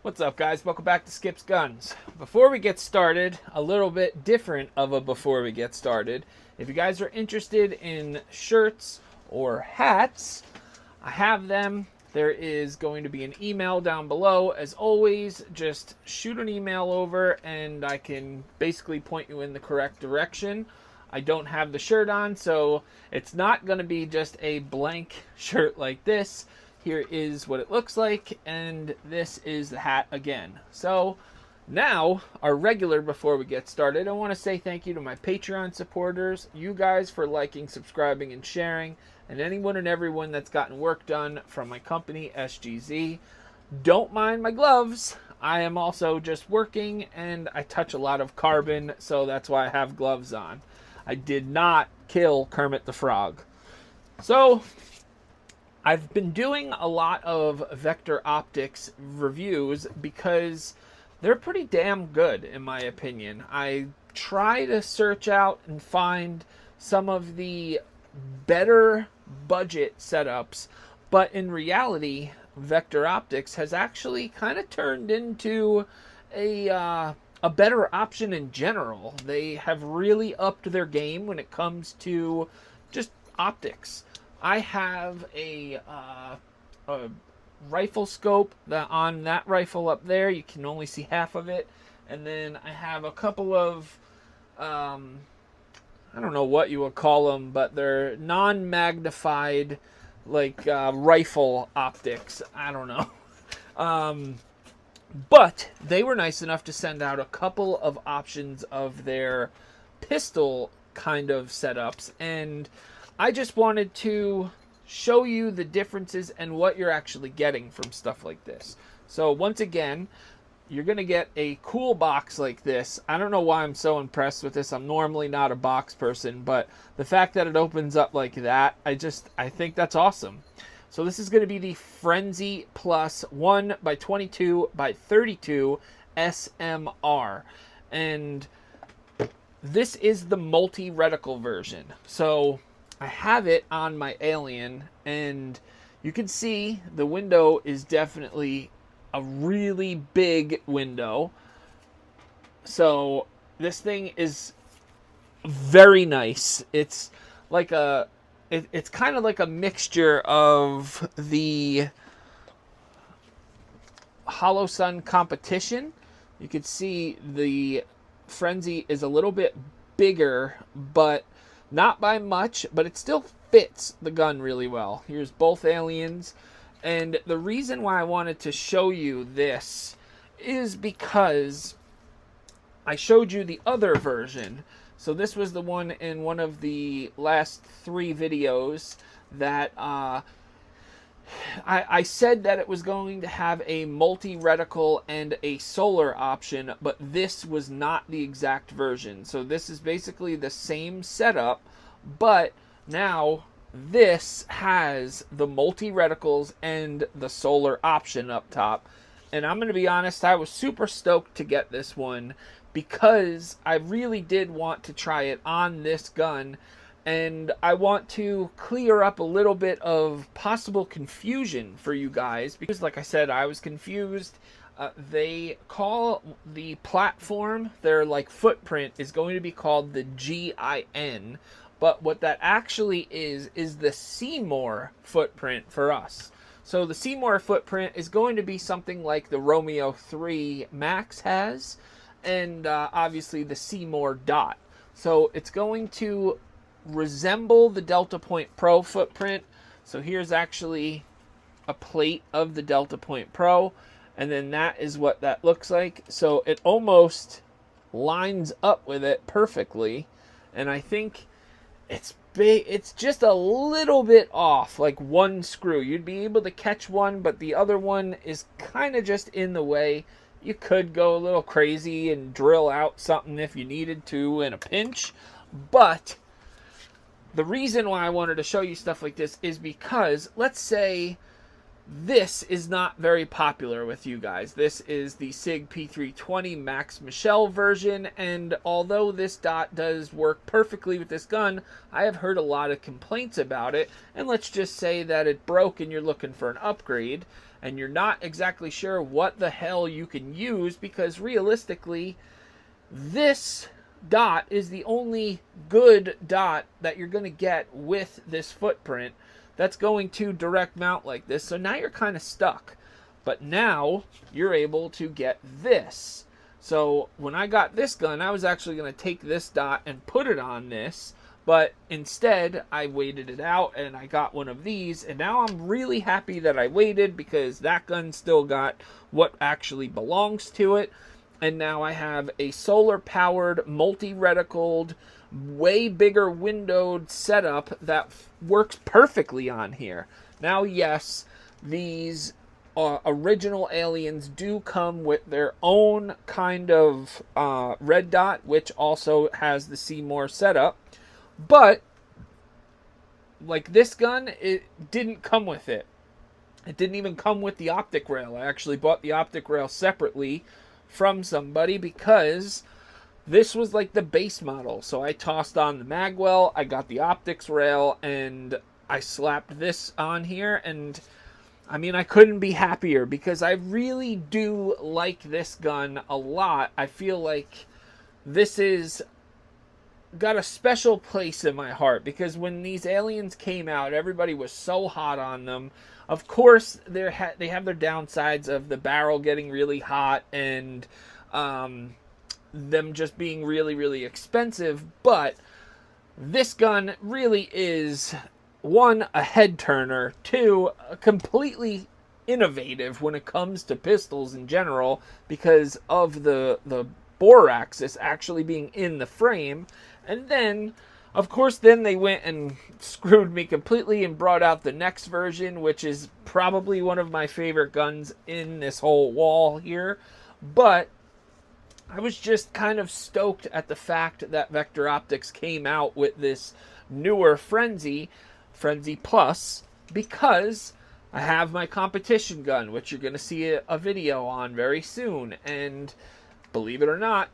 What's up, guys? Welcome back to Skip's Guns. Before we get started, a little bit different of a before we get started. If you guys are interested in shirts or hats, I have them. There is going to be an email down below. As always, just shoot an email over and I can basically point you in the correct direction. I don't have the shirt on, so it's not going to be just a blank shirt like this. Here is what it looks like, and this is the hat again. So now, our regular before we get started, I want to say thank you to my Patreon supporters, you guys for liking, subscribing, and sharing, and anyone and everyone that's gotten work done from my company, SGZ. Don't mind my gloves. I am also just working, and I touch a lot of carbon, so that's why I have gloves on. I did not kill Kermit the Frog. So I've been doing a lot of Vector Optics reviews because they're pretty damn good, in my opinion. I try to search out and find some of the better budget setups, but in reality, Vector Optics has actually kind of turned into a better option in general. They have really upped their game when it comes to just optics. I have a rifle scope on that rifle up there. You can only see half of it. And then I have a couple of, I don't know what you would call them, but they're non-magnified, like rifle optics. I don't know. But they were nice enough to send out a couple of options of their pistol kind of setups. And I just wanted to show you the differences and what you're actually getting from stuff like this. So once again, you're going to get a cool box like this. I don't know why I'm so impressed with this. I'm normally not a box person, but the fact that it opens up like that, I think that's awesome. So this is going to be the Frenzy Plus 1x22x32 SMR. And this is the multi-reticle version. So I have it on my Alien, and you can see the window is definitely a really big window. So this thing is very nice. It's like it's kind of like a mixture of the Hollow Sun Competition. You can see the Frenzy is a little bit bigger, but not by much, but it still fits the gun really well. Here's both Aliens. And the reason why I wanted to show you this is because I showed you the other version. So this was the one in one of the last 3 videos that I said that it was going to have a multi-reticle and a solar option, but this was not the exact version. So this is basically the same setup, but now this has the multi-reticles and the solar option up top. And I'm going to be honest, I was super stoked to get this one because I really did want to try it on this gun. And I want to clear up a little bit of possible confusion for you guys. Because like I said, I was confused. They call the platform, their like footprint, is going to be called the GIN. But what that actually is the Seymour footprint for us. So the Seymour footprint is going to be something like the Romeo 3 Max has. And obviously the Seymour Dot. So it's going to resemble the Delta Point Pro footprint. So here's actually a plate of the Delta Point Pro, and then that is what that looks like. So it almost lines up with it perfectly, and I think it's just a little bit off, like one screw. You'd be able to catch one, but the other one is kind of just in the way. You could go a little crazy and drill out something if you needed to in a pinch, but the reason why I wanted to show you stuff like this is because, let's say This is not very popular with you guys. This is the Sig P320 Max Michelle version, and although this dot does work perfectly with this gun, I have heard a lot of complaints about it, and let's just say that it broke and you're looking for an upgrade, and you're not exactly sure what the hell you can use, because realistically, this dot is the only good dot that you're going to get with this footprint that's going to direct mount like this. So now you're kind of stuck. But now you're able to get this. So when I got this gun, I was actually going to take this dot and put it on this. But instead, I waited it out and I got one of these. And now I'm really happy that I waited, because that gun still got what actually belongs to it. And now I have a solar-powered, multi-reticled, way bigger windowed setup that works perfectly on here. Now, yes, these original aliens do come with their own kind of red dot, which also has the Seymour setup. But, like this gun, it didn't come with it. It didn't even come with the optic rail. I actually bought the optic rail separately from somebody, because this was like the base model. So I tossed on the magwell, I got the optics rail, and I slapped this on here, and I mean, I couldn't be happier, because I really do like this gun a lot. I feel like this is got a special place in my heart, because when these aliens came out, everybody was so hot on them. Of course, they have their downsides of the barrel getting really hot and them just being really, really expensive. But this gun really is, one, a head turner, two, completely innovative when it comes to pistols in general, because of the bore axis actually being in the frame. And then, of course, then they went and screwed me completely and brought out the next version, which is probably one of my favorite guns in this whole wall here. But I was just kind of stoked at the fact that Vector Optics came out with this newer Frenzy Plus, because I have my competition gun, which you're going to see a video on very soon. And believe it or not,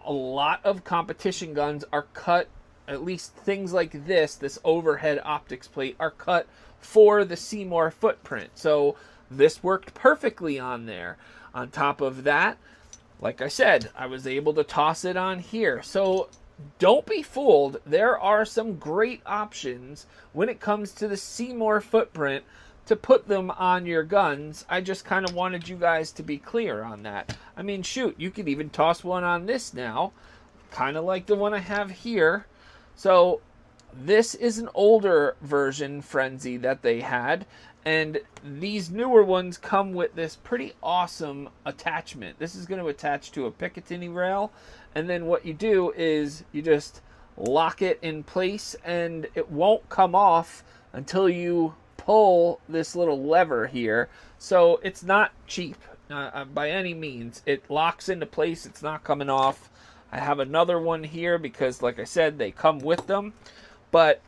a lot of competition guns are cut, at least things like this overhead optics plate, are cut for the Seymour footprint. So this worked perfectly on there. On top of that, like I said, I was able to toss it on here. So don't be fooled. There are some great options when it comes to the Seymour footprint to put them on your guns. I just kind of wanted you guys to be clear on that. I mean, shoot, you could even toss one on this now, kind of like the one I have here. So this is an older version Frenzy that they had, and these newer ones come with this pretty awesome attachment. This is going to attach to a Picatinny rail, and then what you do is you just lock it in place, and it won't come off until you pull this little lever here. So it's not cheap by any means. It locks into place. It's not coming off. I have another one here because, like I said, they come with them. But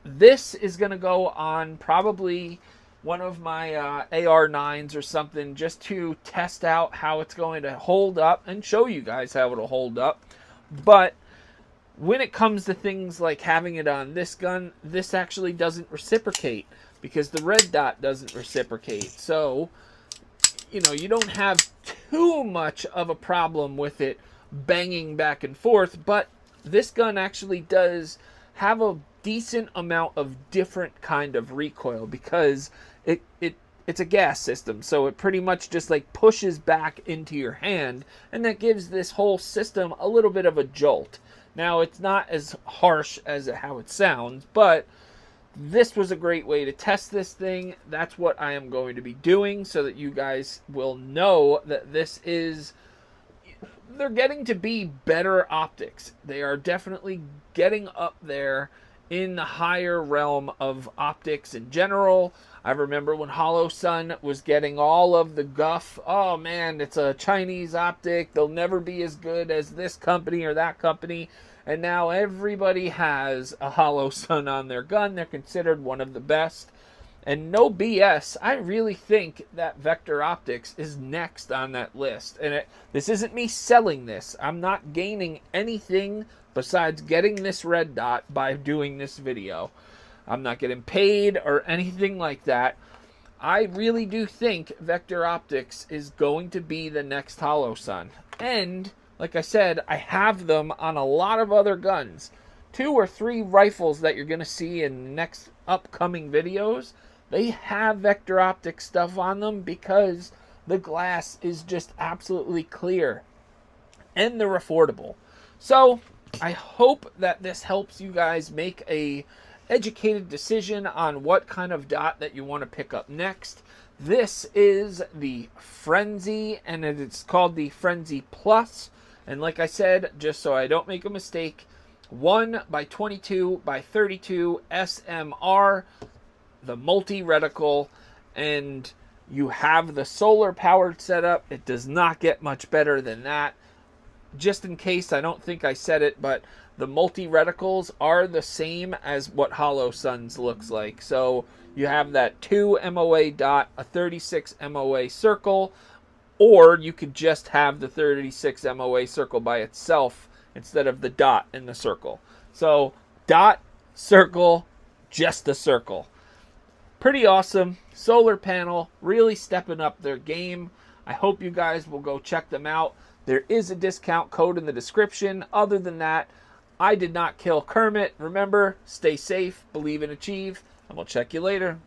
this is going to go on probably one of my AR9s or something, just to test out how it's going to hold up and show you guys how it'll hold up. But when it comes to things like having it on this gun, this actually doesn't reciprocate, because the red dot doesn't reciprocate. So, you know, you don't have too much of a problem with it banging back and forth, but this gun actually does have a decent amount of different kind of recoil, because it's a gas system, so it pretty much just like pushes back into your hand, and that gives this whole system a little bit of a jolt. Now, it's not as harsh as how it sounds, but this was a great way to test this thing. That's what I am going to be doing, so that you guys will know that this is... they're getting to be better optics. They are definitely getting up there in the higher realm of optics in general. I remember when Hollow Sun was getting all of the guff. Oh man, it's a Chinese optic. They'll never be as good as this company or that company. And now everybody has a Hollow Sun on their gun. They're considered one of the best. And no BS, I really think that Vector Optics is next on that list. And this isn't me selling this. I'm not gaining anything besides getting this red dot by doing this video. I'm not getting paid or anything like that. I really do think Vector Optics is going to be the next Holosun. And, like I said, I have them on a lot of other guns. 2 or 3 rifles that you're going to see in the next upcoming videos, they have Vector Optics stuff on them because the glass is just absolutely clear. And they're affordable. So, I hope that this helps you guys make a educated decision on what kind of dot that you want to pick up next. This is the Frenzy, and it's called the Frenzy Plus. And like I said, just so I don't make a mistake, 1x22x32 SMR, the multi-reticle, and you have the solar powered setup. It does not get much better than that. Just in case, I don't think I said it, but the multi-reticles are the same as what Holosun's looks like. So you have that 2 MOA dot, a 36 MOA circle, or you could just have the 36 MOA circle by itself instead of the dot in the circle. So dot, circle, just the circle. Pretty awesome. Solar panel, really stepping up their game. I hope you guys will go check them out. There is a discount code in the description. Other than that, I did not kill Kermit. Remember, stay safe, believe and achieve, and we'll check you later.